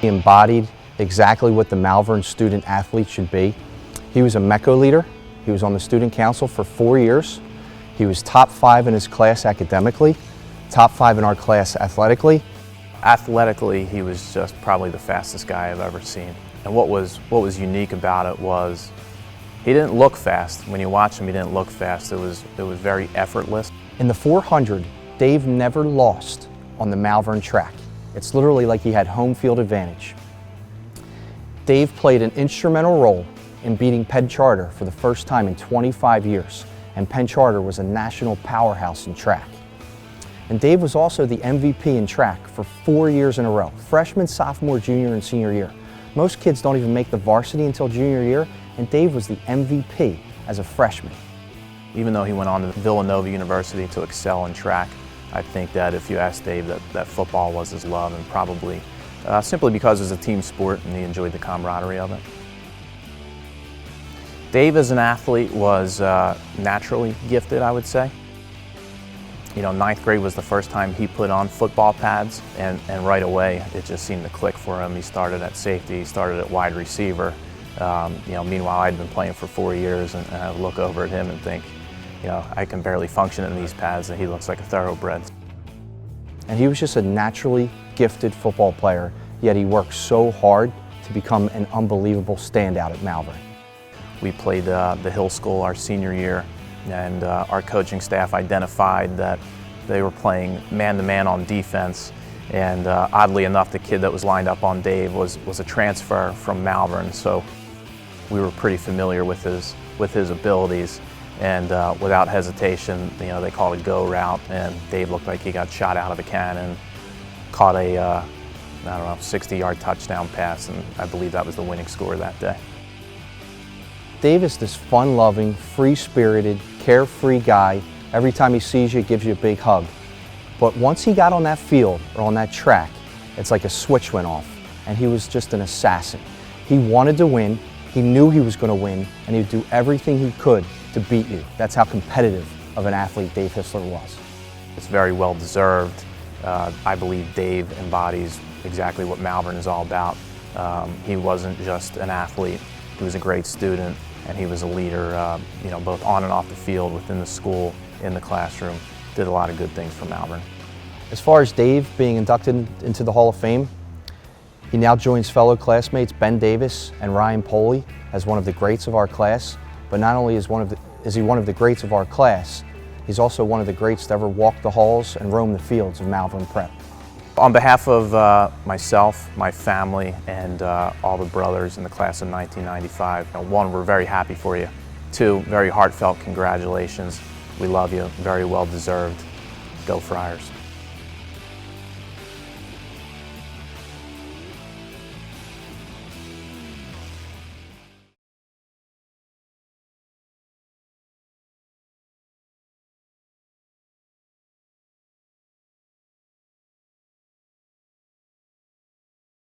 He embodied exactly what the Malvern student athlete should be. He was a MECO leader. He was on the student council for 4 years. He was top 5 in his class academically, top 5 in our class athletically. Athletically, he was just probably the fastest guy I've ever seen. And what was unique about it was he didn't look fast. When you watch him, he didn't look fast. It was very effortless. In the 400, Dave never lost on the Malvern track. It's literally like he had home field advantage. Dave played an instrumental role in beating Penn Charter for the first time in 25 years, and Penn Charter was a national powerhouse in track. And Dave was also the MVP in track for 4 years in a row, freshman, sophomore, junior, and senior year. Most kids don't even make the varsity until junior year, and Dave was the MVP as a freshman. Even though he went on to Villanova University to excel in track, I think that if you ask Dave, that football was his love, and probably simply because it was a team sport and he enjoyed the camaraderie of it. Dave as an athlete was naturally gifted, I would say. You know, 9th grade was the first time he put on football pads, and right away it just seemed to click for him. He started at safety, he started at wide receiver. You know, meanwhile I'd been playing for 4 years, and I would look over at him and think, you know, I can barely function in these pads, and he looks like a thoroughbred. And he was just a naturally gifted football player, yet he worked so hard to become an unbelievable standout at Malvern. We played the Hill School our senior year, and our coaching staff identified that they were playing man-to-man on defense, and oddly enough the kid that was lined up on Dave was a transfer from Malvern, so we were pretty familiar with his abilities, and without hesitation, you know, they called a go route, and Dave looked like he got shot out of a cannon, caught a I don't know, 60-yard touchdown pass, and I believe that was the winning score that day. Dave is this fun-loving, free-spirited, carefree guy. Every time he sees you, he gives you a big hug. But once he got on that field or on that track, it's like a switch went off, and he was just an assassin. He wanted to win, he knew he was going to win, and he'd do everything he could to beat you. That's how competitive of an athlete Dave Hisler was. It's very well deserved. I believe Dave embodies exactly what Malvern is all about. He wasn't just an athlete, he was a great student, and he was a leader, you know, both on and off the field, within the school, in the classroom. Did a lot of good things for Malvern. As far as Dave being inducted into the Hall of Fame, he now joins fellow classmates Ben Davis and Ryan Poley as one of the greats of our class. But not only is he one of the greats of our class, he's also one of the greats to ever walk the halls and roam the fields of Malvern Prep. On behalf of myself, my family, and all the brothers in the class of 1995, one, we're very happy for you. Two, very heartfelt congratulations. We love you, very well deserved. Go Friars.